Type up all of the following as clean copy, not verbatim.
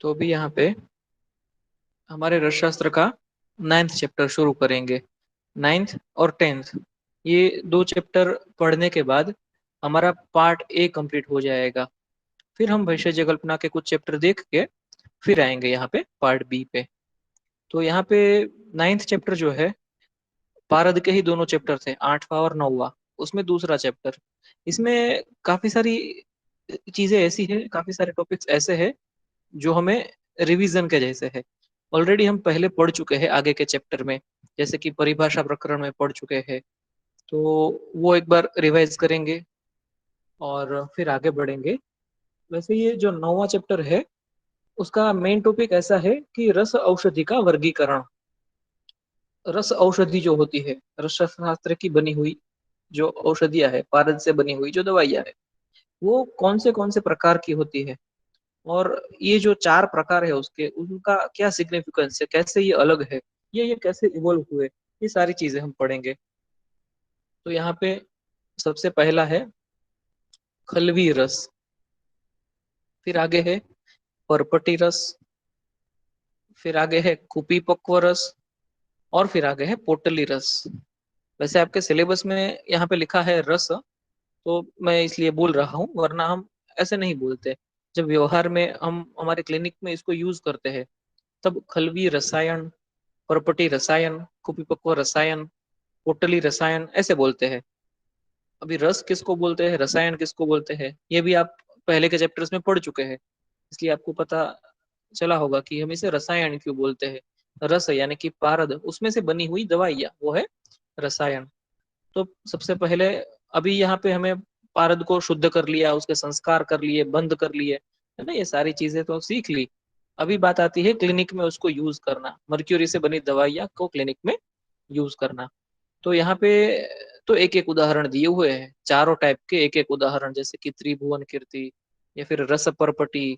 तो अभी यहाँ पे हमारे रसशास्त्र का 9th चैप्टर शुरू करेंगे। 9th और 10th ये दो चैप्टर पढ़ने के बाद हमारा पार्ट ए कंप्लीट हो जाएगा। फिर हम वैशेज्य कल्पना के कुछ चैप्टर देख के फिर आएंगे यहाँ पे पार्ट बी पे। तो यहाँ पे 9th चैप्टर जो है पारद के ही दोनों चैप्टर थे, 8वां और 9वां। उसमें दूसरा चैप्टर, इसमें काफी सारी चीजें ऐसी है, काफी सारे टॉपिक्स ऐसे हैं जो हमें रिवीजन के जैसे है। ऑलरेडी हम पहले पढ़ चुके हैं आगे के चैप्टर में, जैसे कि परिभाषा प्रकरण में पढ़ चुके हैं। तो वो एक बार रिवाइज करेंगे और फिर आगे बढ़ेंगे। वैसे ये जो 9वां चैप्टर है उसका मेन टॉपिक ऐसा है कि रस औषधि का वर्गीकरण। रस औषधि जो होती है, रस शास्त्र की बनी हुई जो औषधियां है, पारद से बनी हुई जो दवाइयां है, वो कौन से प्रकार की होती है, और ये जो चार प्रकार है उसके, उनका क्या सिग्निफिकेंस है, कैसे ये अलग है, ये कैसे इवोल्व हुए, ये सारी चीजें हम पढ़ेंगे। तो यहाँ पे सबसे पहला है खलवी रस, फिर आगे है परपटी रस, फिर आगे है कुपीपक्व रस, और फिर आगे है पोटली रस। वैसे आपके सिलेबस में यहाँ पे लिखा है रस, तो मैं इसलिए बोल रहा हूँ, वरना हम ऐसे नहीं बोलते। जब व्यवहार में हम हमारे क्लिनिक में इसको यूज करते हैं तब खलवी रसायन, परपटी रसायन, कुपीपक्व रसायन, पोटली रसायन ऐसे बोलते हैं। अभी रस किसको बोलते हैं, रसायन किसको बोलते हैं, ये भी आप पहले के चैप्टर्स में पढ़ चुके हैं, इसलिए आपको पता चला होगा कि हम इसे रसायन क्यों बोलते हैं। रस यानी कि पारद, उसमें से बनी हुई दवाइयाँ, वो है रसायन। तो सबसे पहले अभी यहाँ पे हमें पारद को शुद्ध कर लिया, उसके संस्कार कर लिए, बंद कर लिए, है ना, ये सारी चीजें तो सीख ली। अभी बात आती है क्लिनिक में उसको यूज करना, मर्क्यूरी से बनी दवाइयाँ को क्लिनिक में यूज करना। तो यहाँ पे तो एक एक उदाहरण दिए हुए हैं, चारों टाइप के एक एक उदाहरण, जैसे कि त्रिभुवन कीर्ति, या फिर रस परपटी,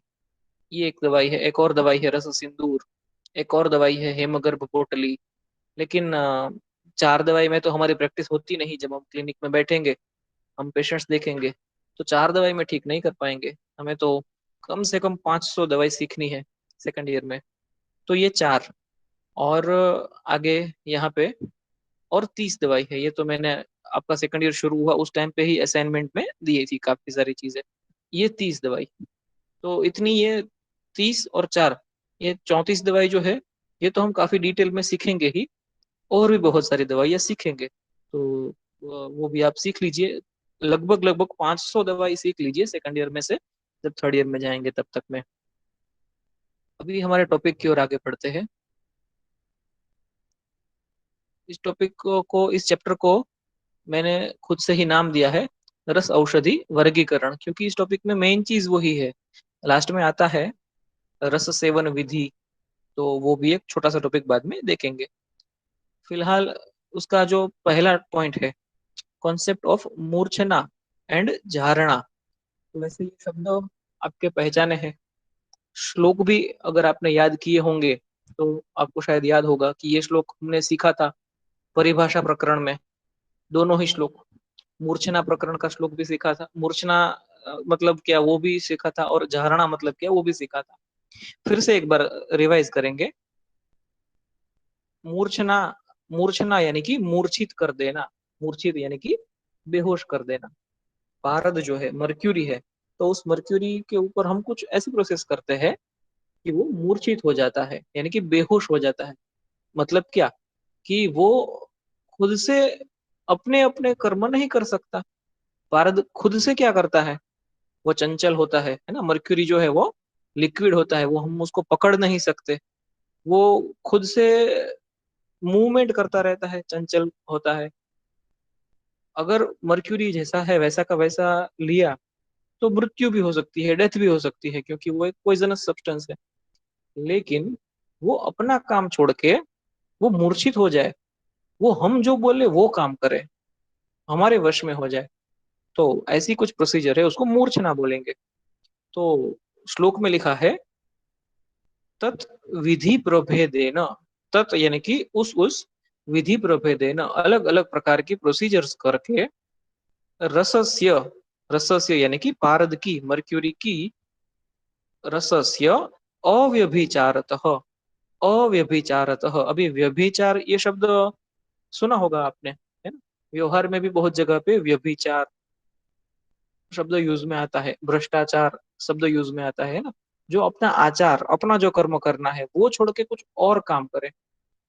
ये एक दवाई है। एक और दवाई है रस सिंदूर, एक और दवाई है हेमगर्भ पोटली। लेकिन चार दवाई में तो हमारी प्रैक्टिस होती नहीं, जब हम क्लिनिक में बैठेंगे हम पेशेंट्स देखेंगे तो चार दवाई में ठीक नहीं कर पाएंगे। हमें तो कम से कम 500 दवाई सीखनी है सेकंड ईयर में। तो ये चार, और आगे यहाँ पे और 30 दवाई है। ये तो मैंने आपका सेकंड ईयर शुरू हुआ उस टाइम पे ही असाइनमेंट में दी थी काफी सारी चीजें। ये 30 दवाई, तो इतनी ये 30 और चार, ये 34 दवाई जो है, ये तो हम काफी डिटेल में सीखेंगे ही, और भी बहुत सारी दवाइयाँ सीखेंगे। तो वो भी आप सीख लीजिए, लगभग लगभग 500 दवाई सीख लीजिए सेकंड ईयर में से, जब थर्ड ईयर में जाएंगे तब तक में। अभी हमारे टॉपिक की ओर आगे बढ़ते हैं। इस टॉपिक को इस चैप्टर को मैंने खुद से ही नाम दिया है रस औषधि वर्गीकरण, क्योंकि इस टॉपिक में मेन चीज वही है। लास्ट में आता है रस सेवन विधि, तो वो भी एक छोटा सा टॉपिक बाद में देखेंगे। फिलहाल उसका जो पहला पॉइंट है, कॉन्सेप्ट ऑफ मूर्छना एंड झारणा। तो वैसे ये शब्द आपके पहचाने हैं, श्लोक भी अगर आपने याद किए होंगे तो आपको शायद याद होगा कि ये श्लोक हमने सीखा था परिभाषा प्रकरण में, दोनों ही श्लोक। मूर्छना प्रकरण का श्लोक भी सीखा था, मूर्छना मतलब क्या वो भी सीखा था, और झारणा मतलब क्या वो भी सीखा था। फिर से एक बार रिवाइज करेंगे। मूर्छना, मूर्छना यानी कि मूर्छित कर देना, मूर्छित यानी कि बेहोश कर देना। पारद जो है मर्क्यूरी है, तो उस मर्क्यूरी के ऊपर हम कुछ ऐसी प्रोसेस करते हैं कि वो मूर्छित हो जाता है, यानी कि बेहोश हो जाता है। मतलब क्या, कि वो खुद से अपने अपने कर्म नहीं कर सकता। पारद खुद से क्या करता है, वो चंचल होता है ना। मर्क्यूरी जो है वो लिक्विड होता है, वो हम उसको पकड़ नहीं सकते। वो खुद से मूवमेंट करता रहता है, चंचल होता है। अगर मर्क्यूरी जैसा है वैसा का वैसा लिया तो मृत्यु भी हो सकती है, डेथ भी हो सकती है, क्योंकि वो एक पॉइजनस सब्सटेंस है। लेकिन वो अपना काम छोड़ के वो मूर्छित हो जाए, वो हम जो बोले वो काम करे, हमारे वश में हो जाए, तो ऐसी कुछ प्रोसीजर है, उसको मूर्छना बोलेंगे। तो श्लोक में लिखा है तत् विधि प्रभेदेन, तत् यानी कि उस विधि प्रभेदेन, अलग अलग प्रकार की प्रोसीजर्स करके, रसस्य, रसस्य यानी कि पारद की, मर्क्यूरी की, रसस्य अव्यभिचारतः, अव्यभिचारतः। अभी व्यभिचार ये शब्द सुना होगा आपने, है ना? व्यवहार में भी बहुत जगह पे व्यभिचार शब्द यूज में आता है, भ्रष्टाचार शब्द यूज में आता है ना। जो अपना आचार, अपना जो कर्म करना है वो छोड़ के कुछ और काम करे।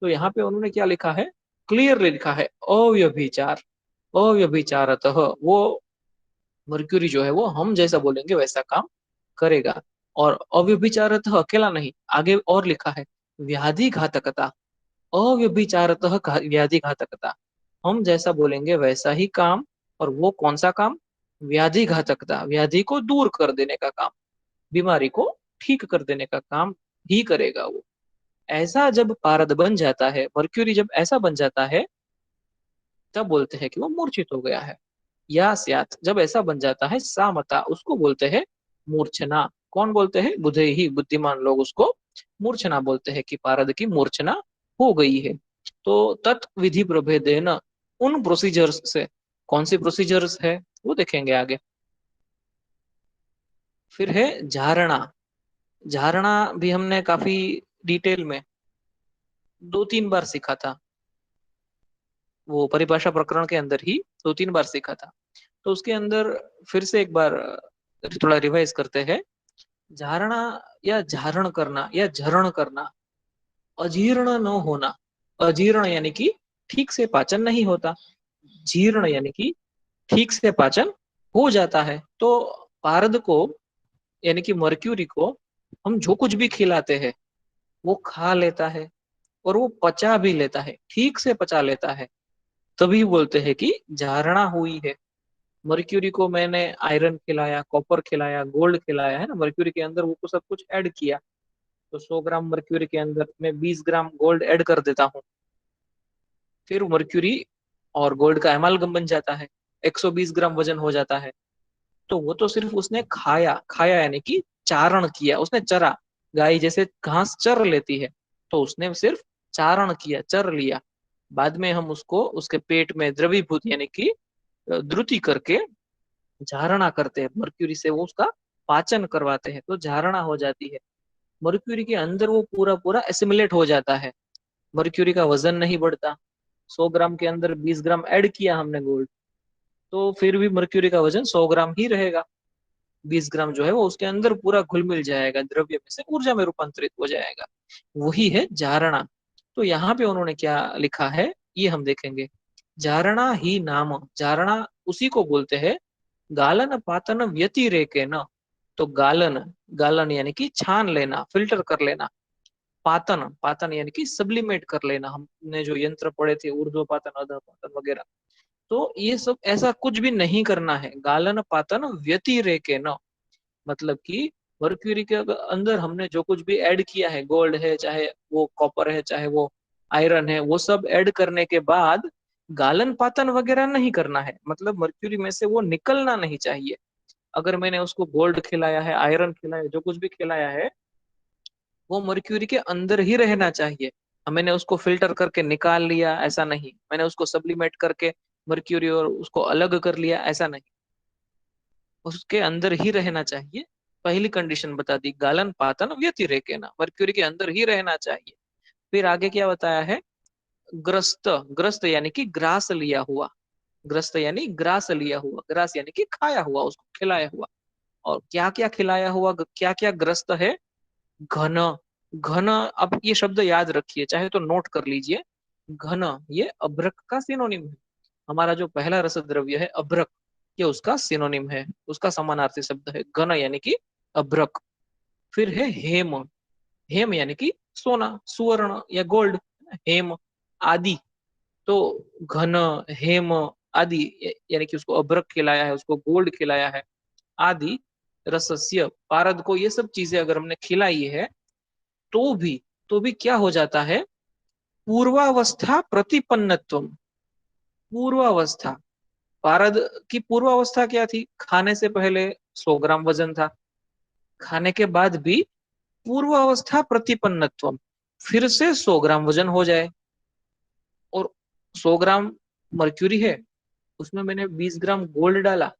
तो यहाँ पे उन्होंने क्या लिखा है, क्लियरली लिखा है अव्यभिचार, अव्यभिचारतः। वो मर्क्यूरी जो है वो हम जैसा बोलेंगे वैसा काम करेगा। और अव्यभिचारतः अकेला नहीं, आगे और लिखा है व्याधि घातकता, अव्यभिचारतः व्याधि घातकता। हम जैसा बोलेंगे वैसा ही काम। और वो कौन सा काम? व्याधि घातकता, व्याधि को दूर कर देने का काम, बीमारी को ठीक कर देने का काम ही करेगा वो। ऐसा जब पारद बन जाता है, मर्क्यूरी जब ऐसा बन जाता है, तब बोलते हैं कि वो मूर्छित हो गया है। या स्यात, जब ऐसा बन जाता है सामता, उसको बोलते हैं मूर्छना। कौन बोलते हैं? बुद्धे ही, बुद्धिमान लोग उसको मूर्छना बोलते हैं कि पारद की मूर्छना हो गई है। तो तत् विधि प्रभेदेन, उन प्रोसीजर्स से, कौन सी प्रोसीजर्स है वो देखेंगे आगे। फिर है झारणा। झारणा भी हमने काफी डिटेल में 2-3 बार सीखा था, वो परिभाषा प्रकरण के अंदर ही 2-3 बार सीखा था। तो उसके अंदर फिर से एक बार थोड़ा रिवाइज करते हैं। झारणा या झारण करना या झरण करना, अजीर्ण न होना। अजीर्ण यानी कि ठीक से पाचन नहीं होता, जीर्ण यानी कि ठीक से पाचन हो जाता है। तो पारद को, यानी कि मर्क्यूरी को, हम जो कुछ भी खिलाते हैं वो खा लेता है और वो पचा भी लेता है, ठीक से पचा लेता है। तभी बोलते हैं कि धारणा हुई है। मर्क्यूरी को मैंने आयरन खिलाया, कॉपर खिलाया, गोल्ड खिलाया, है ना, मर्क्यूरी के अंदर वो सब कुछ ऐड किया। तो 100 ग्राम मर्क्यूरी के अंदर मैं 20 ग्राम गोल्ड ऐड कर देता हूँ, फिर मर्क्यूरी और गोल्ड का एमालगम बन जाता है, 120 ग्राम वजन हो जाता है। तो वो तो सिर्फ उसने खाया, खाया यानी कि चारण किया, उसने चरा। गाय जैसे घास चर लेती है, तो उसने सिर्फ चारण किया, चर लिया। बाद में हम उसको उसके पेट में द्रवीभूत यानी कि द्रुति करके झारणा करते हैं, मर्क्यूरी से वो उसका पाचन करवाते हैं, तो झारणा हो जाती है। मर्क्यूरी के अंदर वो पूरा पूरा एसिमुलेट हो जाता है, मर्क्यूरी का वजन नहीं बढ़ता। 100 ग्राम के अंदर 20 ग्राम ऐड किया हमने गोल्ड, तो फिर भी मर्क्यूरी का वजन 100 ग्राम ही रहेगा। 20 ग्राम जो है वो उसके अंदर पूरा घुल मिल जाएगा, द्रव्य में से ऊर्जा में रूपांतरित हो जाएगा। वही है जारणा। तो यहाँ पे उन्होंने क्या लिखा है ये हम देखेंगे। जारणा ही नाम, जारणा उसी को बोलते हैं गालन पातन व्यतिरेके न। तो गालन, गालन यानी कि छान लेना, फिल्टर कर लेना। पातन, पातन यानी कि सब्लिमेट कर लेना। हमने जो यंत्र पढ़े थे, ऊर्ध्व पातन, अधः पातन वगैरह, तो ये सब ऐसा कुछ भी नहीं करना है। गालन पातन व्यतिरेके न, मतलब कि मर्क्यूरी के अंदर हमने जो कुछ भी ऐड किया है, गोल्ड है, चाहे वो कॉपर है, चाहे वो आयरन है, वो सब ऐड करने के बाद गालन पातन वगैरह नहीं करना है। मतलब मर्क्यूरी में से वो निकलना नहीं चाहिए। अगर मैंने उसको गोल्ड खिलाया है, आयरन खिलाया, जो कुछ भी खिलाया है, वो मर्क्यूरी के अंदर ही रहना चाहिए। मैंने उसको फिल्टर करके निकाल लिया, ऐसा नहीं। मैंने उसको सब्लिमेट करके मर्क्यूरी और उसको अलग कर लिया, ऐसा नहीं। उसके अंदर ही रहना चाहिए। पहली कंडीशन बता दी, गालन पातन व्यतिरेके ना, मर्क्यूरी के अंदर ही रहना चाहिए। फिर आगे क्या बताया है? ग्रस्त, ग्रस्त यानी कि ग्रास लिया हुआ, ग्रस्त यानी ग्रास लिया हुआ, ग्रास यानी कि खाया हुआ, उसको खिलाया हुआ। और क्या क्या खिलाया हुआ, क्या क्या ग्रस्त है? घन, घन, अब ये शब्द याद रखिए, चाहे तो नोट कर लीजिए। घन ये अभ्रक का सिनोनिम है। हमारा जो पहला रस द्रव्य है अभ्रक, ये उसका सिनोनिम है, उसका समानार्थी शब्द है घन यानी कि अभ्रक। फिर है हेम, हेम यानी कि सोना, सुवर्ण या गोल्ड। हेम आदि, तो घन, हेम, आदि यानी कि उसको अभ्रक खिलाया है, उसको गोल्ड खिलाया है। आदि रसस्य, पारद को ये सब चीजें अगर हमने खिलाई है, तो भी, तो भी क्या हो जाता है? पूर्वावस्था प्रतिपन्नत्व, पूर्वावस्था, पारद की पूर्वावस्था क्या थी? खाने से पहले 100 ग्राम वजन था, खाने के बाद भी पूर्वावस्था प्रतिपन्नत्व, फिर से 100 ग्राम वजन हो जाए। और 100 ग्राम मर्क्यूरी है, उसमें मैंने 20 ग्राम गोल्ड डाला,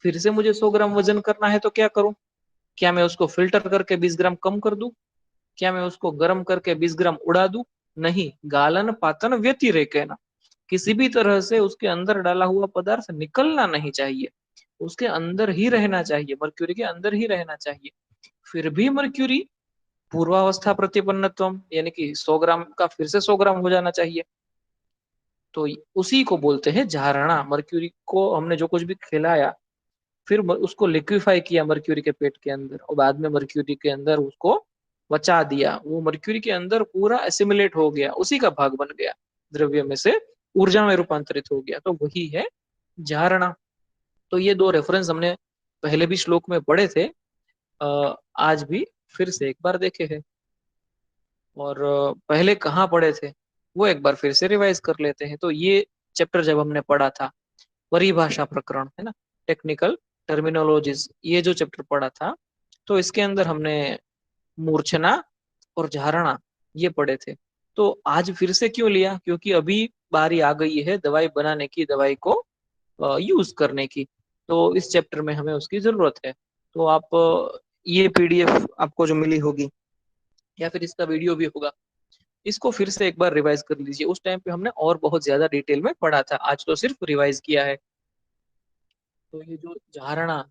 फिर से मुझे 100 ग्राम वजन करना है, तो क्या करूं? क्या मैं उसको फिल्टर करके 20 ग्राम कम कर दूं? क्या मैं उसको गर्म करके 20 ग्राम उड़ा दूं? नहीं, गालन पातन व्यतिरेकेन, किसी भी तरह से उसके अंदर डाला हुआ पदार्थ निकलना नहीं चाहिए, उसके अंदर ही रहना चाहिए, मर्क्यूरी के अंदर ही रहना चाहिए। फिर भी मर्क्यूरी पूर्वावस्था प्रतिपन्नत्वम, यानी कि 100 ग्राम का फिर से 100 ग्राम हो जाना चाहिए। तो उसी को बोलते हैं झारणा। मर्क्यूरी को हमने जो कुछ भी खिलाया, फिर उसको लिक्विफाई किया मर्क्यूरी के पेट के अंदर, और बाद में मर्क्यूरी के अंदर उसको बचा दिया, वो मर्क्यूरी के अंदर पूरा एसिमिलेट हो गया, उसी का भाग बन गया, द्रव्य में से ऊर्जा में रूपांतरित हो गया, तो वही है झारणा। तो ये दो रेफरेंस हमने पहले भी श्लोक में पढ़े थे, आज भी फिर से एक बार देखे हैं। और पहले कहाँ पढ़े थे वो एक बार फिर से रिवाइज कर लेते हैं। तो ये चैप्टर जब हमने पढ़ा था, परिभाषा प्रकरण है ना, टेक्निकल टर्मिनोलॉजीज, ये जो चैप्टर पढ़ा था, तो इसके अंदर हमने मूर्छना और झारणा ये पढ़े थे। तो आज फिर से क्यों लिया? क्योंकि अभी बारी आ गई है दवाई बनाने की, दवाई को यूज करने की, तो इस चैप्टर में हमें उसकी जरूरत है। तो आप ये पीडीएफ आपको जो मिली होगी, या फिर इसका वीडियो भी होगा, इसको फिर से एक बार रिवाइज कर लीजिए। उस टाइम पे हमने और बहुत ज्यादा डिटेल में पढ़ा था, आज तो सिर्फ रिवाइज किया है। तो ये जो झारणा,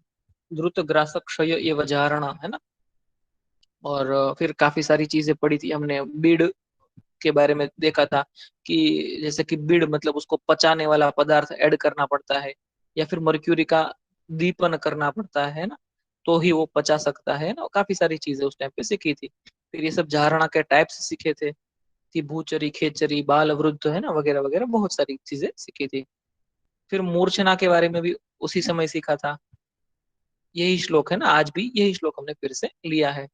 द्रुत ग्रासक क्षय, ये वजारणा है ना। और फिर काफी सारी चीजें पढ़ी थी हमने, बीड़ के बारे में देखा था कि जैसे कि बीड़ मतलब उसको पचाने वाला पदार्थ ऐड करना पड़ता है, या फिर मर्क्यूरी का दीपन करना पड़ता है ना, तो ही वो पचा सकता है ना। काफी सारी चीजें उस टाइम पे सीखी थी। फिर ये सब झारणा के टाइप्स सीखे थे कि भूचरी, खेचरी, बाल वृद्ध है ना, वगैरह वगैरह बहुत सारी चीजें सीखी थी। फिर मूर्छना के बारे में भी उसी समय सीखा था। यही श्लोक है ना, आज भी यही श्लोक हमने फिर से लिया है।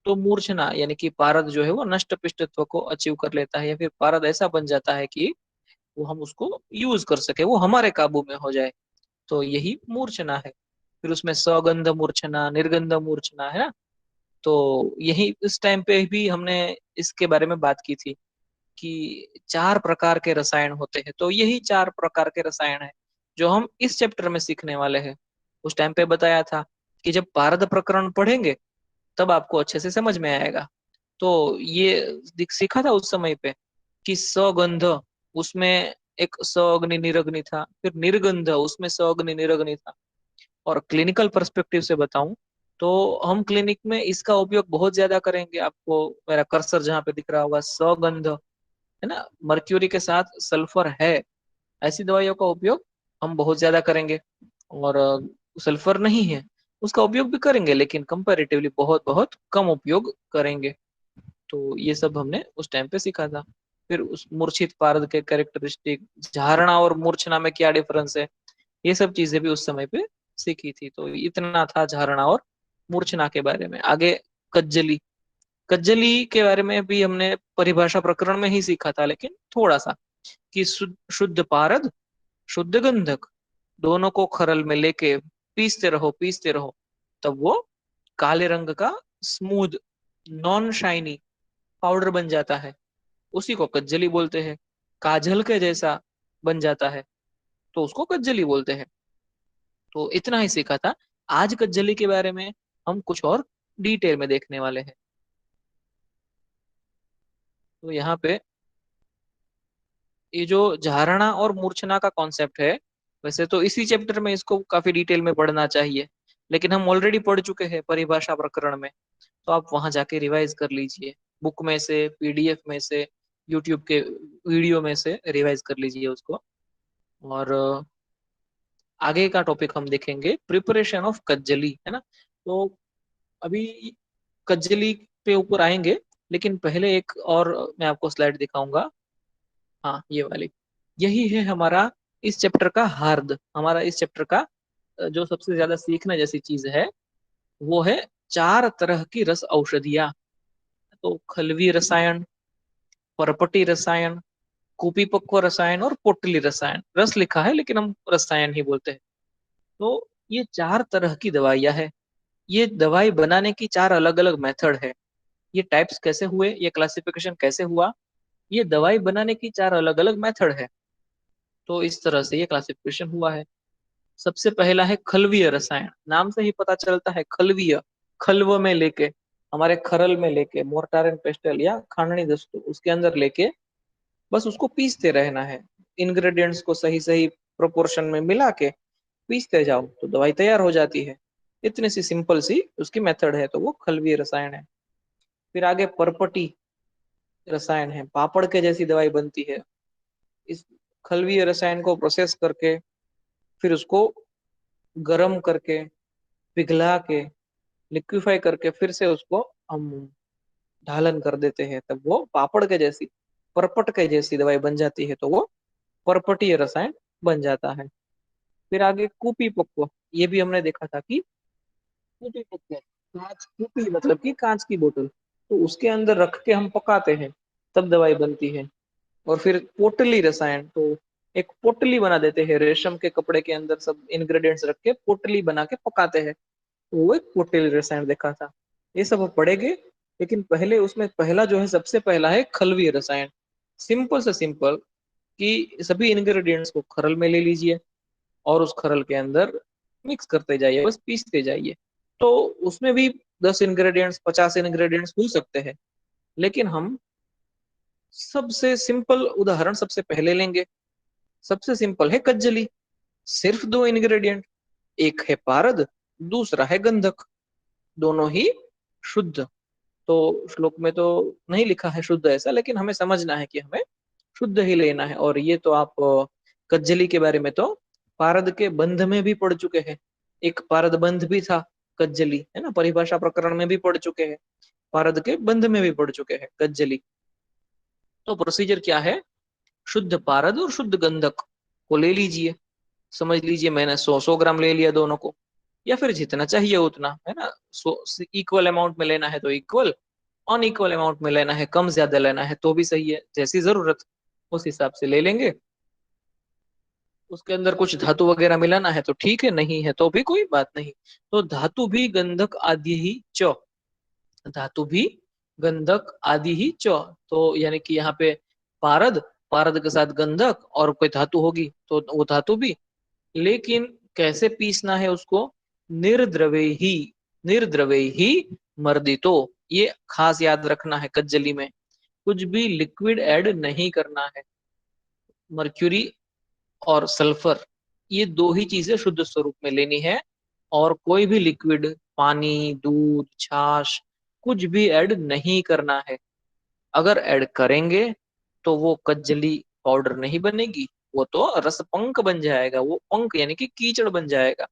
तो मूर्छना यानी कि पारद जो है वो नष्ट पिष्टत्व को अचीव कर लेता है, या फिर पारद ऐसा बन जाता है कि वो हम उसको यूज कर सके, वो हमारे काबू में हो जाए, तो यही मूर्छना है। फिर उसमें सगंध मूर्छना, निर्गंध मूर्छना है ना। तो यही इस टाइम पे भी हमने इसके बारे में बात की थी कि 4 प्रकार के रसायन होते हैं, तो यही 4 प्रकार के रसायन है जो हम इस चैप्टर में सीखने वाले हैं। उस टाइम पे बताया था कि जब पारद प्रकरण पढ़ेंगे तब आपको अच्छे से समझ में आएगा। तो ये सीखा था उस समय पे कि सगंध, उसमें एक स अग्नि निरग्नि था, फिर निर्गंध, उसमें स अग्नि निरग्नि था। और क्लिनिकल पर्सपेक्टिव से बताऊं तो हम क्लिनिक में इसका उपयोग बहुत ज्यादा करेंगे। आपको मेरा कर्सर जहाँ पे दिख रहा होगा, सगंध है ना, मर्क्यूरी के साथ सल्फर है, ऐसी दवाइयों का उपयोग हम बहुत ज्यादा करेंगे। और सल्फर नहीं है उसका उपयोग भी करेंगे, लेकिन कंपैरेटिवली बहुत बहुत कम उपयोग करेंगे। तो ये सब हमने उस टाइम पे सीखा था। फिर उस मूर्छित पारद के कैरेक्टरिस्टिक, झारणा और मूर्छना में क्या डिफरेंस है, ये सब चीजें भी उस समय पे सीखी थी। तो इतना था झारणा और मूर्छना के बारे में। आगे कज्जली, कज्जली के बारे में भी हमने परिभाषा प्रकरण में ही सीखा था, लेकिन थोड़ा सा कि शुद्ध पारद, शुद्ध गंधक, दोनों को खरल में लेके पीसते रहो पीसते रहो, तब वो काले रंग का स्मूथ, नॉन शाइनी पाउडर बन जाता है, उसी को कज्जली बोलते हैं। काजल के जैसा बन जाता है, तो उसको कज्जली बोलते हैं। तो इतना ही सीखा था। आज कज्जली के बारे में हम कुछ और डिटेल में देखने वाले हैं। तो यहाँ पे ये जो झारणा और मूर्छना का कॉन्सेप्ट है, वैसे तो इसी चैप्टर में इसको काफी डिटेल में पढ़ना चाहिए, लेकिन हम ऑलरेडी पढ़ चुके हैं परिभाषा प्रकरण में। तो आप वहां जाके रिवाइज कर लीजिए, बुक में से, पीडीएफ में से, यूट्यूब के वीडियो में से रिवाइज कर लीजिए उसको। और आगे का टॉपिक हम देखेंगे प्रिपरेशन ऑफ कज्जली, है ना। तो अभी कज्जली पे ऊपर आएंगे, लेकिन पहले एक और मैं आपको स्लाइड दिखाऊंगा। हाँ, ये वाली, यही है हमारा इस चैप्टर का हार्द, हमारा इस चैप्टर का जो सबसे ज्यादा सीखने जैसी चीज है, वो है 4 तरह की रस औषधियाँ। तो खलवी रसायन, परपटी रसायन, कुपीपक्व रसायन और पोटली रसायन। रस लिखा है लेकिन हम रसायन ही बोलते हैं। तो ये 4 तरह की दवाइयाँ है। ये दवाई बनाने की 4 अलग अलग मेथड है। ये टाइप्स कैसे हुए, ये क्लासिफिकेशन कैसे हुआ, ये दवाई बनाने की 4 अलग अलग मेथड है। तो इस तरह से ये क्लासिफिकेशन हुआ है। सबसे पहला है खलवीय रसायन, नाम से ही पता चलता है खलवीय, खलव में लेके, हमारे खरल में लेके, मोर्टार एंड पेस्टल या खांडनी दस्तों उसके अंदर लेके बस उसको पीसते रहना है। इंग्रेडिएंट्स को सही सही प्रोपोर्शन में मिला के पीसते जाओ तो दवाई तैयार हो जाती है। इतनी सी सिंपल सी उसकी मेथड है, तो वो खलवीय रसायन है। फिर आगे परपटी रसायन है, पापड़ के जैसी दवाई बनती है। इस खलवीय रसायन को प्रोसेस करके फिर उसको गर्म करके पिघला के लिक्विफाई करके फिर से उसको हम ढालन कर देते हैं, तब वो पापड़ के जैसी, परपट के जैसी दवाई बन जाती है, तो वो परपटीय रसायन बन जाता है। फिर आगे कूपी पक्व, ये भी हमने देखा था कि कूपी पक्व, कांच कूपी मतलब कि कांच की बोतल, तो उसके अंदर रख के हम पकाते हैं तब दवाई बनती है। और फिर पोटली रसायन, तो एक पोटली बना देते हैं रेशम के कपड़े के अंदर, सब इंग्रेडिएंट्स रख के पोटली बना के पकाते हैं, तो वो एक पोटली रसायन देखा था। ये सब हम पढ़ेंगे, लेकिन पहले उसमें पहला जो है, सबसे पहला है खलवीय रसायन। सिंपल से सिंपल कि सभी इंग्रेडिएंट्स को खरल में ले लीजिए और उस खरल के अंदर मिक्स करते जाइए, बस पीसते जाइए। तो उसमें भी 10 इंग्रेडिएंट्स 50 इंग्रेडिएंट्स हो सकते हैं, लेकिन हम सबसे सिंपल उदाहरण सबसे पहले लेंगे। सबसे सिंपल है कज्जली, सिर्फ 2 इंग्रेडिएंट, एक है पारद, दूसरा है गंधक, दोनों ही शुद्ध। तो श्लोक में तो नहीं लिखा है शुद्ध ऐसा, लेकिन हमें समझना है कि हमें शुद्ध ही लेना है। और ये तो आप कज्जली के बारे में तो पारद के बंध में भी पढ़ चुके हैं। एक पारद बंध भी था कज्जली, है ना, परिभाषा प्रकरण में भी पढ़ चुके हैं, पारद के बंध में भी पढ़ चुके हैं कज्जली। तो प्रोसीजर क्या है, शुद्ध पारद और शुद्ध गंधक को ले लीजिए। समझ लीजिए मैंने 100 100 ग्राम ले लिया दोनों को, या फिर जितना चाहिए उतना, है ना। इक्वल अमाउंट में लेना है तो इक्वल, अनइक्वल अमाउंट में लेना है, कम ज्यादा लेना है तो भी सही है, जैसी जरूरत उस हिसाब से ले लेंगे। उसके अंदर कुछ धातु वगैरह मिलाना है तो ठीक है, नहीं है तो भी कोई बात नहीं। तो धातु भी गंधक आदि ही च, धातु भी गंधक आदि ही च, तो यानी कि यहाँ पे पारद, पारद के साथ गंधक और कोई धातु होगी तो वो धातु भी। लेकिन कैसे पीसना है उसको, निर्द्रवे ही, निर्द्रवे ही मर्दितो, ये खास याद रखना है। कज्जली में कुछ भी लिक्विड ऐड नहीं करना है। मर्क्यूरी और सल्फर, ये दो ही चीजें शुद्ध स्वरूप में लेनी है, और कोई भी लिक्विड, पानी, दूध, छाछ, कुछ भी ऐड नहीं करना है। अगर ऐड करेंगे तो वो कज्जली पाउडर नहीं बनेगी, वो तो रस पंक बन जाएगा, वो पंक यानी कि कीचड़ बन जाएगा।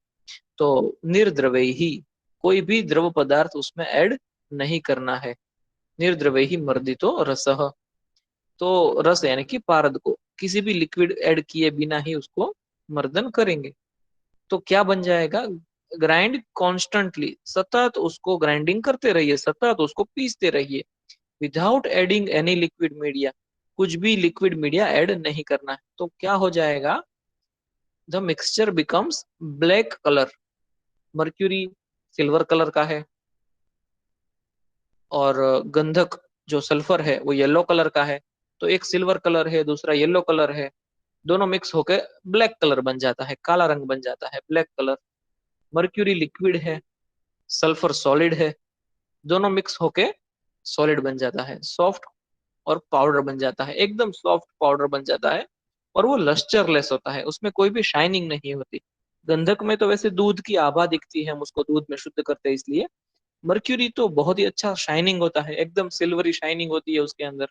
तो निर्द्रव्य ही, कोई भी द्रव पदार्थ उसमें ऐड नहीं करना है। निर्द्रव्य ही मर्दितो रसः, तो रस यानी कि पारद को किसी भी लिक्विड ऐड किए बिना ही उसको मर्दन करेंगे। तो क्या बन जाएगा, ग्राइंड कॉन्स्टेंटली, सतत उसको ग्राइंडिंग करते रहिए, सतत उसको पीसते रहिए, without adding any liquid media, कुछ भी लिक्विड मीडिया ऐड नहीं करना है। तो क्या हो जाएगा, the mixture becomes black colour, mercury silver colour का है, और गंधक जो सल्फर है वो येलो कलर का है। तो एक सिल्वर कलर है, दूसरा येलो कलर है, दोनों मिक्स होकर ब्लैक कलर बन जाता है, काला रंग बन जाता है, ब्लैक कलर। मर्क्यूरी लिक्विड है, सल्फर सॉलिड है, दोनों मिक्स होके सॉलिड बन जाता है, सॉफ्ट और पाउडर बन जाता है, एकदम सॉफ्ट पाउडर बन जाता है। और वो लस्चरलेस होता है, उसमें कोई भी शाइनिंग नहीं होती। गंधक में तो वैसे दूध की आभा दिखती है, हम उसको दूध में शुद्ध करते हैं इसलिए। मर्क्यूरी तो बहुत ही अच्छा शाइनिंग होता है, एकदम सिल्वरी शाइनिंग होती है उसके अंदर,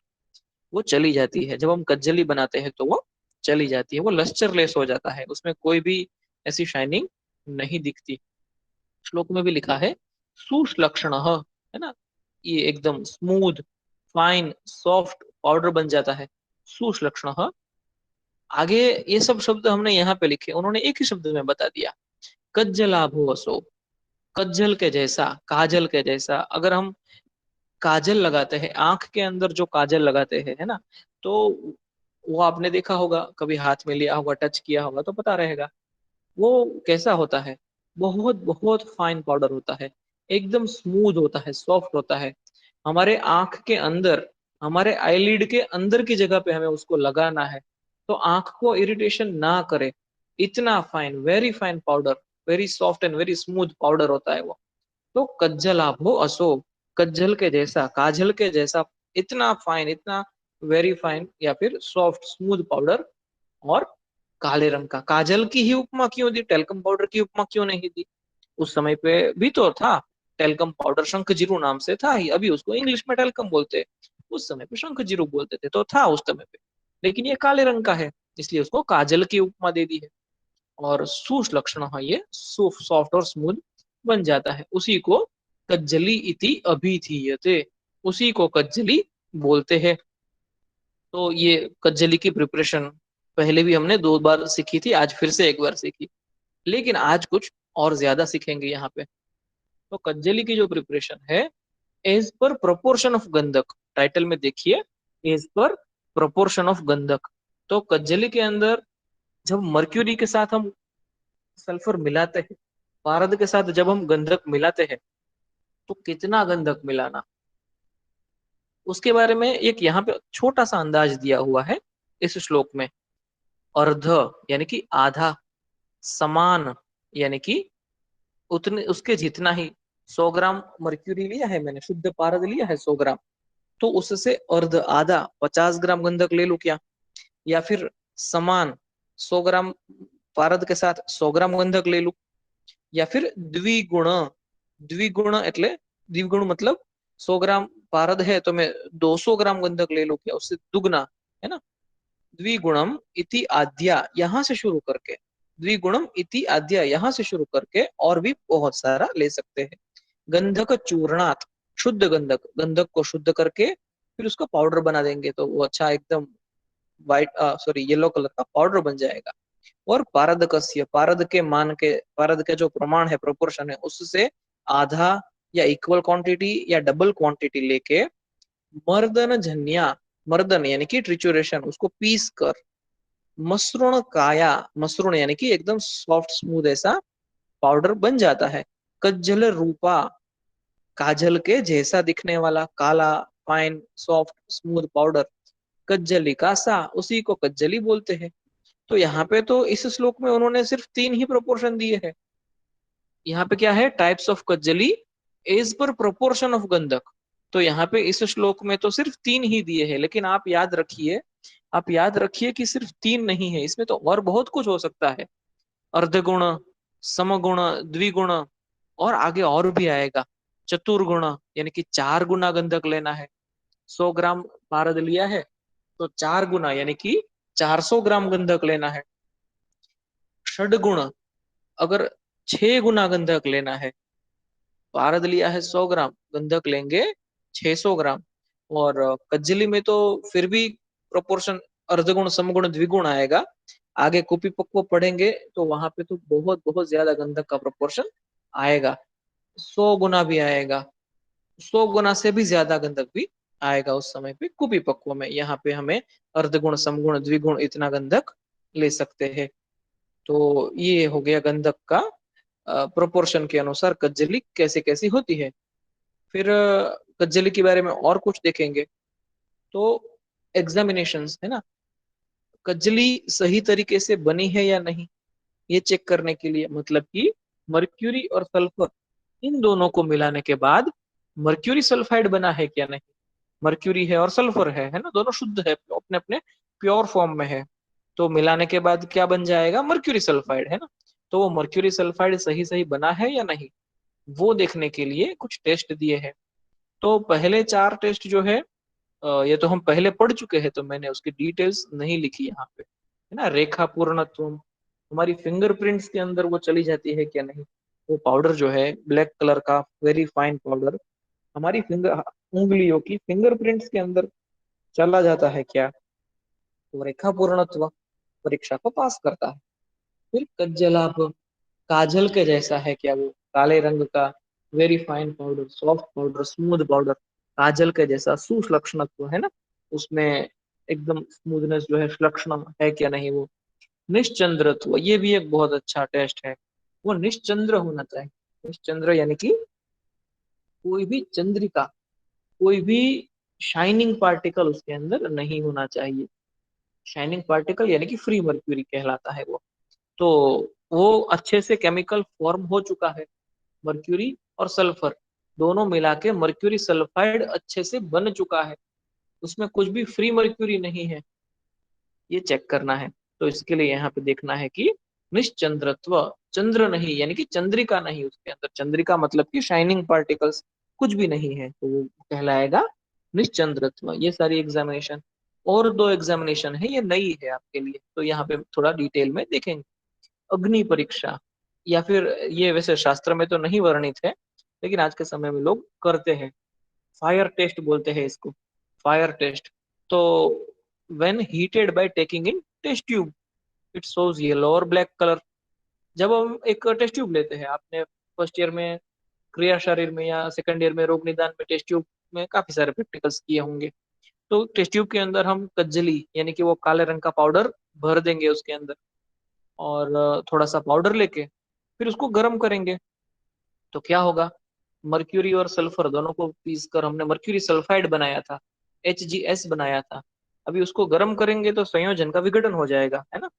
वो चली जाती है जब हम कज्जली बनाते हैं, तो वो चली जाती है, वो लस्चरलेस हो जाता है, उसमें कोई भी ऐसी शाइनिंग नहीं दिखती। श्लोक में भी लिखा है सुश्लक्षण, है ना, ये एकदम स्मूथ, फाइन, सॉफ्ट पाउडर बन जाता है, सुश्लक्षण। आगे ये सब शब्द हमने यहाँ पे लिखे, उन्होंने एक ही शब्द में बता दिया, कज्जलाभो असो, कज्जल के जैसा, काजल के जैसा। अगर हम काजल लगाते हैं, आंख के अंदर जो काजल लगाते हैं, है ना, तो वो आपने देखा होगा, कभी हाथ में लिया होगा, टच किया होगा तो पता रहेगा वो कैसा होता है। बहुत बहुत फाइन पाउडर होता है, एकदम स्मूथ होता है, सॉफ्ट होता है। हमारे आंख के अंदर, हमारे आईलिड के अंदर की जगह पे हमें उसको लगाना है, तो आंख को इरिटेशन ना करे, इतना fine, very fine powder, very soft and very smooth powder होता है वो। तो कज्जलाभो असो, कज्जल के जैसा, काजल के जैसा, इतना फाइन, इतना वेरी फाइन, या फिर सॉफ्ट स्मूथ पाउडर। और काले रंग का, काजल की ही उपमा क्यों दी, टेल्कम पाउडर की उपमा क्यों नहीं दी? उस समय पे भी तो था टेल्कम पाउडर, शंख जीरू नाम से था ही, अभी उसको इंग्लिश में टेल्कम बोलते हैं, उस समय पे शंख जीरू बोलते थे, तो था उस समय पे। लेकिन ये काले रंग का है, इसलिए उसको काजल की उपमा दे दी है। और सुलक्षण, हाँ, ये सॉफ्ट और स्मूथ बन जाता है, उसी को कज्जली इति अभिधीयते, उसी को कज्जली बोलते हैं। तो ये कज्जली की प्रिपरेशन पहले भी हमने 2 बार सीखी थी, आज फिर से एक बार सीखी, लेकिन आज कुछ और ज्यादा सीखेंगे यहाँ पे। तो कज्जली की जो प्रिपरेशन है, एज पर प्रोपोर्शन ऑफ गंधक, टाइटल में देखिए, एज पर प्रोपोर्शन ऑफ गंधक। तो कज्जली के अंदर जब मर्क्यूरी के साथ हम सल्फर मिलाते हैं, पारद के साथ जब हम गंधक मिलाते हैं, तो कितना गंधक मिलाना, उसके बारे में एक यहाँ पे छोटा सा अंदाज दिया हुआ है इस श्लोक में। अर्ध यानी कि आधा, समान यानी कि उतने, उसके जितना ही। 100 ग्राम मर्क्यूरी लिया है मैंने, शुद्ध पारद लिया है 100 ग्राम, तो उससे अर्ध, आधा, 50 ग्राम गंधक ले लूं क्या? या फिर समान, 100 ग्राम पारद के साथ 100 ग्राम गंधक ले लूं? या फिर द्विगुण, द्विगुण એટલે द्विगुण मतलब 100 ग्राम पारद है तो मैं 200 ग्राम गंधक ले लूं क्या, उससे दुगना, है ना? द्विगुणम इति आद्या, यहाँ से शुरू करके, द्विगुणम इति आद्या यहाँ से शुरू करके और भी बहुत सारा ले सकते हैं। गंधक चूर्णात, शुद्ध गंधक, गंधक को शुद्ध करके फिर उसका पाउडर बना देंगे, तो वो अच्छा एकदम व्हाइट, सॉरी, येलो कलर का पाउडर बन जाएगा। और पारदकस्य, पारद के मान के, पारद के जो प्रमाण है, प्रोपोर्शन है, उससे आधा या इक्वल क्वांटिटी या डबल क्वांटिटी लेके मर्दन जन्या, मर्दन यानी कि ट्रिचुरेशन, उसको पीस कर मसृण काया, मसृण यानी कि एकदम सॉफ्ट स्मूथ ऐसा पाउडर बन जाता है। कज्जल रूपा, काजल के जैसा दिखने वाला काला फाइन सॉफ्ट स्मूथ पाउडर, कज्जली का सा, उसी को कज्जली बोलते हैं। तो यहाँ पे तो इस श्लोक में उन्होंने सिर्फ 3 ही प्रोपोर्शन दिए हैं। यहाँ पे क्या है, टाइप्स ऑफ कज्जली एज पर प्रोपोर्शन ऑफ गंधक। तो यहाँ पे इस श्लोक में तो सिर्फ 3 ही दिए हैं, लेकिन आप याद रखिए, आप याद रखिए कि सिर्फ 3 नहीं है, इसमें तो और बहुत कुछ हो सकता है। अर्धगुण, समगुण, द्विगुण, और आगे और भी आएगा। चतुर्गुण यानी कि 4 गुना गंधक लेना है। 100 ग्राम पारद लिया है तो 4 गुना यानी कि 400 ग्राम गंधक लेना है। षडगुण, अगर 6 गुना गंधक लेना है, पारद लिया है 100 ग्राम, गंधक लेंगे 600 ग्राम। और कज्जली में तो फिर भी प्रोपोर्शन अर्धगुण, समगुण, द्विगुण आएगा। आगे कुपी पक्व पढ़ेंगे तो वहां पे तो बहुत बहुत ज्यादा गंधक का प्रोपोर्शन आएगा, 100 गुना भी आएगा, 100 गुना से भी ज्यादा गंधक भी आएगा उस समय पे कुपी पक्व में। यहाँ पे हमें अर्धगुण, समगुण, द्विगुण इतना गंधक ले सकते हैं। तो ये हो गया गंधक का प्रोपोर्शन के अनुसार कज्जली कैसे कैसी होती है। फिर कज्जली के बारे में और कुछ देखेंगे। तो एग्जामिनेशंस है ना, कज्जली सही तरीके से बनी है या नहीं, ये चेक करने के लिए, मतलब कि मर्क्यूरी और सल्फर, इन दोनों को मिलाने के बाद मर्क्यूरी सल्फाइड बना है क्या नहीं। मर्क्यूरी है और सल्फर है ना, दोनों शुद्ध है, अपने अपने प्योर फॉर्म में है। तो मिलाने के बाद क्या बन जाएगा, मर्क्यूरी सल्फाइड, है ना। तो वो मर्क्यूरी सल्फाइड सही सही बना है या नहीं, वो देखने के लिए कुछ टेस्ट दिए हैं। तो पहले 4 टेस्ट जो है, ये तो हम पहले पढ़ चुके हैं, तो मैंने उसकी डिटेल्स नहीं लिखी यहाँ पे, है ना। रेखा पूर्णत्व, हमारी फिंगरप्रिंट्स के अंदर वो चली जाती है क्या नहीं, वो पाउडर जो है ब्लैक कलर का वेरी फाइन पाउडर, हमारी फिंगर, उंगलियों की फिंगरप्रिंट्स के अंदर चला जाता है क्या, तो रेखा पूर्णत्व परीक्षा को पास करता है। फिर कज्जलाभ, काजल के जैसा है क्या वो, काले रंग का very fine powder, soft powder, smooth powder, काजल के जैसा सुलक्षणत्व, है ना, उसमें एकदम स्मूथनेस जो है, सुलक्षण है क्या नहीं वो। निश्चंद्रत्व, ये भी एक बहुत अच्छा टेस्ट है, वो निश्चंद्र होना चाहिए। निश्चंद्र यानी कि कोई भी चंद्रिका, कोई भी शाइनिंग पार्टिकल उसके अंदर नहीं होना चाहिए। शाइनिंग पार्टिकल यानी कि फ्री मर्क्यूरी कहलाता है वो। तो वो अच्छे से केमिकल फॉर्म हो चुका है मर्क्यूरी, और सल्फर दोनों मिला के मर्क्यूरी सल्फाइड अच्छे से बन चुका है, उसमें कुछ भी फ्री मर्क्यूरी नहीं है, ये चेक करना है। तो इसके लिए यहाँ पे देखना है कि निश्चंद्रत्व, चंद्र नहीं यानी कि चंद्रिका नहीं, उसके अंदर चंद्रिका मतलब कि शाइनिंग पार्टिकल्स कुछ भी नहीं है, तो वो कहलाएगा निश्चंद्रत्व। ये सारी एग्जामिनेशन, और दो एग्जामिनेशन है, ये नई है आपके लिए, तो यहाँ पे थोड़ा डिटेल में देखेंगे। अग्नि परीक्षा, या फिर ये वैसे शास्त्र में तो नहीं वर्णित है, लेकिन आज के समय में लोग करते हैं, फायर टेस्ट बोलते हैं इसको, फायर टेस्ट। तो when heated by taking in test tube, it shows yellow और ब्लैक कलर। जब हम एक टेस्ट ट्यूब लेते हैं, आपने फर्स्ट ईयर में क्रिया शरीर में या सेकंड ईयर में रोग निदान में टेस्ट ट्यूब में काफी सारे प्रैक्टिकल्स किए होंगे। तो टेस्ट ट्यूब के अंदर हम कज्जली यानी कि वो काले रंग का पाउडर भर देंगे उसके अंदर, और थोड़ा सा पाउडर लेके फिर उसको गर्म करेंगे। तो क्या होगा, मर्क्यूरी और सल्फर दोनों को पीस कर हमने मर्क्यूरी सल्फाइड बनाया था, HgS बनाया था। अभी उसको गर्म करेंगे तो संयोजन का विघटन हो जाएगा, है ना,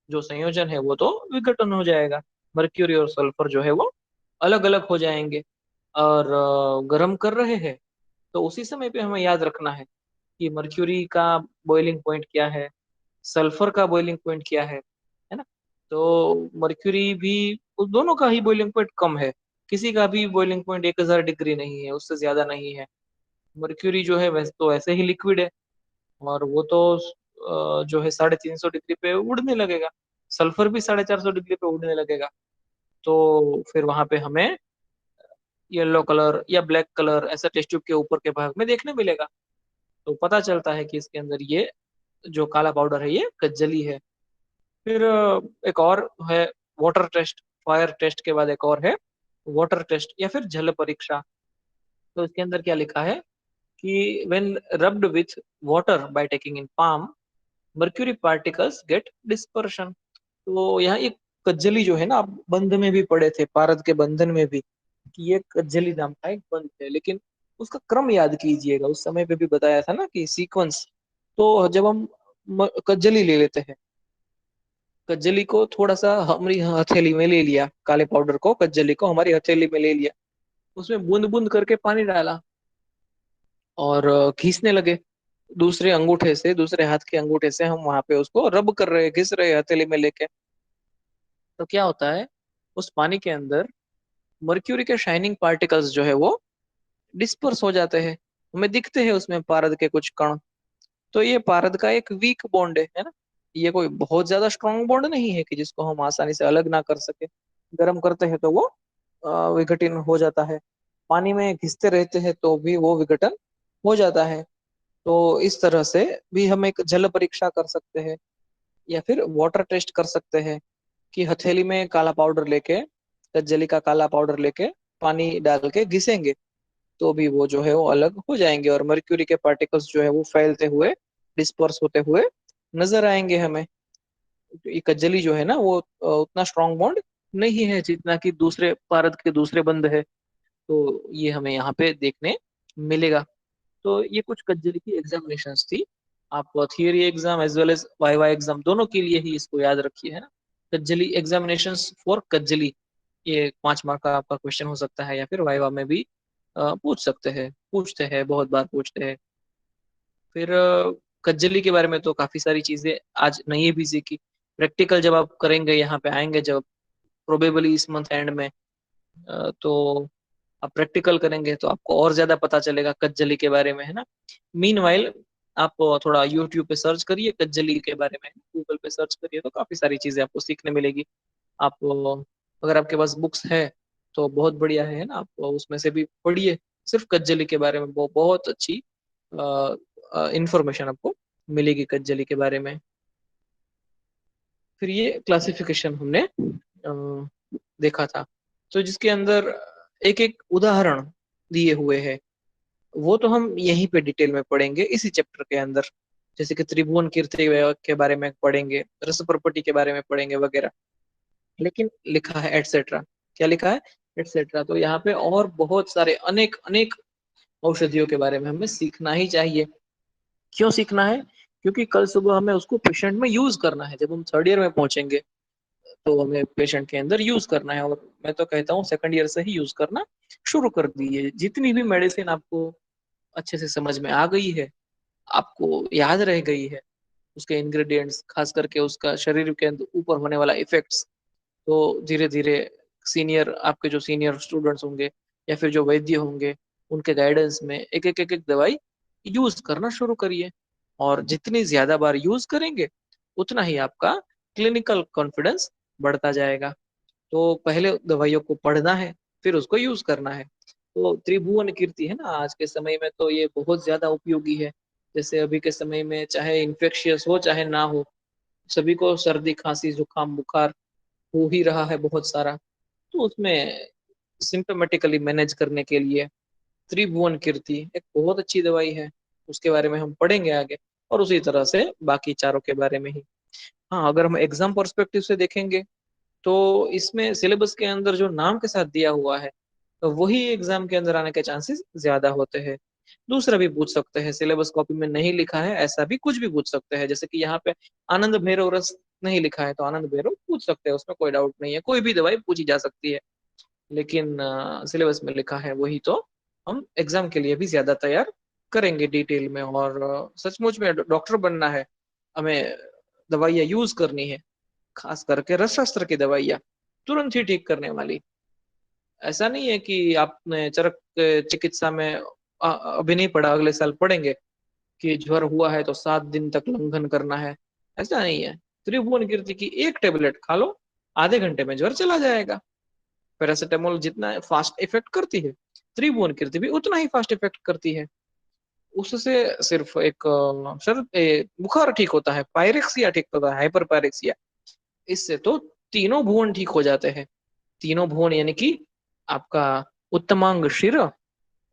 जो संयोजन है वो तो विघटन हो जाएगा, मर्क्यूरी और सल्फर जो है वो अलग अलग हो जाएंगे। और गर्म कर रहे हैं, तो उसी समय पे हमें याद रखना है कि मर्क्यूरी का बॉइलिंग पॉइंट क्या है, सल्फर का बॉइलिंग पॉइंट क्या है ना। तो मर्क्यूरी भी, उस दोनों का ही बॉइलिंग पॉइंट कम है, किसी का भी बॉइलिंग पॉइंट 1000 डिग्री नहीं है, उससे ज्यादा नहीं है। मर्क्यूरी जो है वैसे तो ऐसे ही लिक्विड है, और वो तो जो है 350 डिग्री पे उड़ने लगेगा, सल्फर भी 450 डिग्री पे उड़ने लगेगा। तो फिर वहां पे हमें येलो कलर या ब्लैक कलर ऐसा टेस्ट ट्यूब के ऊपर के भाग में देखने मिलेगा। तो पता चलता है कि इसके अंदर ये जो काला पाउडर है ये कज्जली है। फिर एक और है वाटर टेस्ट, फायर टेस्ट के बाद एक और है वाटर टेस्ट या फिर जल परीक्षा। तो इसके अंदर क्या लिखा है कि when rubbed with water by taking in palm, mercury particles get dispersion. तो यहाँ एक कज्जली जो है ना, आप बंध में भी पढ़े थे, पारद के बंधन में भी, कि ये कज्जली नाम का एक बंध है, लेकिन उसका क्रम याद कीजिएगा, उस समय पे भी बताया था ना कि सीक्वेंस। तो जब हम कज्जली ले लेते हैं, कज्जली को थोड़ा सा हमारी हथेली में ले लिया, काले पाउडर को, कज्जली को हमारी हथेली में ले लिया, उसमें बूंद बूंद करके पानी डाला और खींचने लगे, दूसरे अंगूठे से, दूसरे हाथ के अंगूठे से हम वहां पे उसको रब कर रहे, घिस रहे हथेली में लेके। तो क्या होता है, उस पानी के अंदर मर्क्यूरी के शाइनिंग पार्टिकल्स जो है वो डिस्पर्स हो जाते हैं, हमें दिखते हैं उसमें पारद के कुछ कण। तो ये पारद का एक वीक बॉन्ड है ना, ये कोई बहुत ज्यादा स्ट्रांग बॉन्ड नहीं है कि जिसको हम आसानी से अलग ना कर सके। गर्म करते हैं तो वो विघटन हो जाता है, पानी में घिसते रहते हैं तो भी वो विघटन हो जाता है। तो इस तरह से भी हम एक जल परीक्षा कर सकते हैं, या फिर वाटर टेस्ट कर सकते हैं, कि हथेली में काला पाउडर लेके, कज्जली का काला पाउडर लेके पानी डाल के घिसेंगे, तो भी वो जो है वो अलग हो जाएंगे, और मर्क्यूरी के पार्टिकल्स जो है वो फैलते हुए, डिस्पर्स होते हुए नजर आएंगे हमें। ये कज्जली जो है ना वो उतना स्ट्रांग बॉन्ड नहीं है जितना कि दूसरे भारत के दूसरे बंद है। तो ये हमें यहाँ पे देखने मिलेगा। तो ये कुछ कज्जली की एग्जामिनेशंस थी। आप theory exam as well as viva exam दोनों के लिए ही इसको याद रखिए, है ना, कज्जली एग्जामिनेशंस फॉर कज्जली। ये 5 मार्क का आपका क्वेश्चन हो सकता है, या फिर वाइवा में भी पूछ सकते हैं, पूछते हैं, बहुत बार पूछते हैं। फिर कज्जली के बारे में तो काफी सारी चीजें आज नहीं भी सीखी। प्रैक्टिकल जब आप करेंगे, यहाँ पे आएंगे जब, प्रोबेबली इस मंथ एंड में, तो आप प्रैक्टिकल करेंगे तो आपको और ज्यादा पता चलेगा कज्जली के बारे में, है ना। मीनवाइल आप थोड़ा यूट्यूब पे सर्च करिए कज्जली के बारे में, गूगल पे सर्च करिए, तो काफी सारी चीजें आपको सीखने मिलेगी। आप अगर आपके पास बुक्स है तो बहुत बढ़िया है ना, आप उसमें से भी पढ़िए, सिर्फ कज्जली के बारे में वो बहुत अच्छी इंफॉर्मेशन आपको मिलेगी कज्जली के बारे में। फिर ये क्लासिफिकेशन हमने देखा था, तो जिसके अंदर एक एक उदाहरण दिए हुए हैं, वो तो हम यहीं पे डिटेल में पढ़ेंगे इसी चैप्टर के अंदर। जैसे कि त्रिभुवन कीर्ति के बारे में पढ़ेंगे, रस प्रॉपर्टी के बारे में पढ़ेंगे वगैरह। लेकिन लिखा है एटसेट्रा, क्या लिखा है, एटसेट्रा। तो यहाँ पे और बहुत सारे अनेक अनेक औषधियों के बारे में हमें सीखना ही चाहिए। क्यों सीखना है, क्योंकि कल सुबह हमें उसको पेशेंट में यूज करना है, जब हम थर्ड ईयर में पहुंचेंगे तो हमें पेशेंट के अंदर यूज करना है। और मैं तो कहता हूँ सेकंड ईयर से ही यूज करना शुरू कर दिए। जितनी भी मेडिसिन आपको अच्छे से समझ में आ गई है, आपको याद रह गई है, उसके इंग्रेडिएंट्स, खास करके उसका शरीर के अंदर ऊपर होने वाला इफेक्ट्स, तो धीरे धीरे सीनियर, आपके जो सीनियर स्टूडेंट्स होंगे या फिर जो वैद्य होंगे, उनके गाइडेंस में एक एक एक एक दवाई यूज करना शुरू करिए। और जितनी ज्यादा बार यूज करेंगे, उतना ही आपका क्लिनिकल कॉन्फिडेंस बढ़ता जाएगा। तो पहले दवाइयों को पढ़ना है, फिर उसको यूज करना है। तो त्रिभुवन कीर्ति है ना, आज के समय में तो ये बहुत ज्यादा उपयोगी है। जैसे अभी के समय में चाहे इन्फेक्शियस हो चाहे ना हो, सभी को सर्दी खांसी जुकाम बुखार हो ही रहा है बहुत सारा। तो उसमें सिम्टोमेटिकली मैनेज करने के लिए त्रिभुवन कीर्ति एक बहुत अच्छी दवाई है। उसके बारे में हम पढ़ेंगे आगे, और उसी तरह से बाकी चारों के बारे में ही। हाँ, अगर हम एग्जाम पर्सपेक्टिव से देखेंगे, तो इसमें सिलेबस के अंदर जो नाम के साथ दिया हुआ है, तो वही एग्जाम के अंदर आने के चांसेस ज्यादा होते हैं। दूसरा भी पूछ सकते हैं, सिलेबस कॉपी में नहीं लिखा है ऐसा भी कुछ भी पूछ सकते हैं। जैसे कि यहाँ पे आनंद भैरव रस नहीं लिखा है, तो आनंद भैरव पूछ सकते हैं, उसमें कोई डाउट नहीं है, कोई भी दवाई पूछी जा सकती है। लेकिन सिलेबस में लिखा है वही तो हम एग्जाम के लिए भी ज्यादा तैयार करेंगे डिटेल में। और सचमुच में डॉक्टर बनना है, हमें दवाइयाँ यूज करनी है, खास करके रसशास्त्र की दवाइयाँ तुरंत ही ठीक करने वाली। ऐसा नहीं है कि आपने चरक चिकित्सा में अभी नहीं पढ़ा, अगले साल पढ़ेंगे कि ज्वर हुआ है तो 7 दिन तक लंघन करना है। ऐसा नहीं है। त्रिभुवन कीर्ति की एक टेबलेट खा लो, आधे घंटे में ज्वर चला जाएगा। पैरासिटामोल जितना फास्ट इफेक्ट करती है, त्रिभुवन कीर्ति भी उतना ही फास्ट इफेक्ट करती है। उससे सिर्फ एक बुखार ठीक होता है, पायरेक्सिया ठीक होता है, हाइपर पायरेक्सिया। इससे तो तीनों भुवन ठीक हो जाते हैं। तीनों भुवन यानी कि आपका उत्तमांग शिर,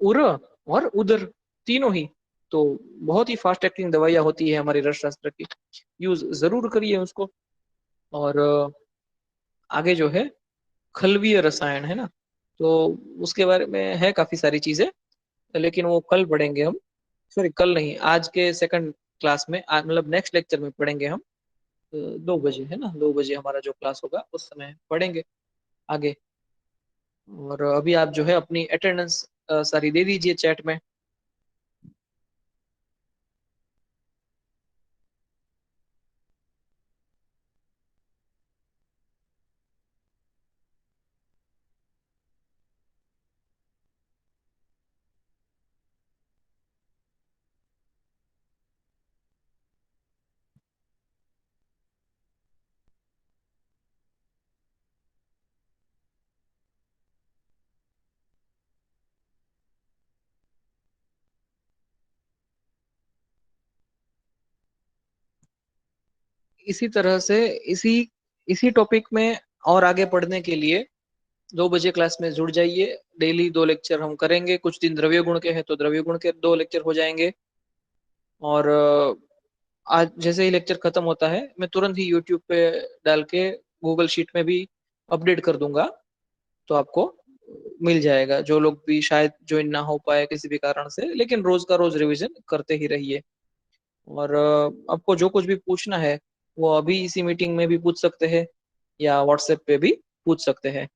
उर और उदर, तीनों ही। तो बहुत ही फास्ट एक्टिंग दवाइयाँ होती है हमारी रस शास्त्र की, यूज जरूर करिए उसको। और आगे जो है खलवीय रसायन है ना, तो उसके बारे में है काफी सारी चीजें, लेकिन वो कल पढ़ेंगे हम। सॉरी, कल नहीं, आज के सेकंड क्लास में, मतलब नेक्स्ट लेक्चर में पढ़ेंगे हम। 2 बजे है ना, 2 बजे हमारा जो क्लास होगा उस समय पढ़ेंगे आगे। और अभी आप जो है अपनी अटेंडेंस सारी दे दीजिए चैट में। इसी तरह से, इसी इसी टॉपिक में और आगे पढ़ने के लिए 2 बजे क्लास में जुड़ जाइए। डेली 2 लेक्चर हम करेंगे। कुछ दिन द्रव्य गुण के हैं तो द्रव्य गुण के 2 लेक्चर हो जाएंगे। और आज जैसे ही लेक्चर खत्म होता है, मैं तुरंत ही यूट्यूब पे डाल के गूगल शीट में भी अपडेट कर दूंगा, तो आपको मिल जाएगा। जो लोग भी शायद ज्वाइन ना हो पाए किसी भी कारण से, लेकिन रोज का रोज रिवीजन करते ही रहिए। और आपको जो कुछ भी पूछना है, वो अभी इसी मीटिंग में भी पूछ सकते हैं, या व्हाट्सएप पे भी पूछ सकते हैं।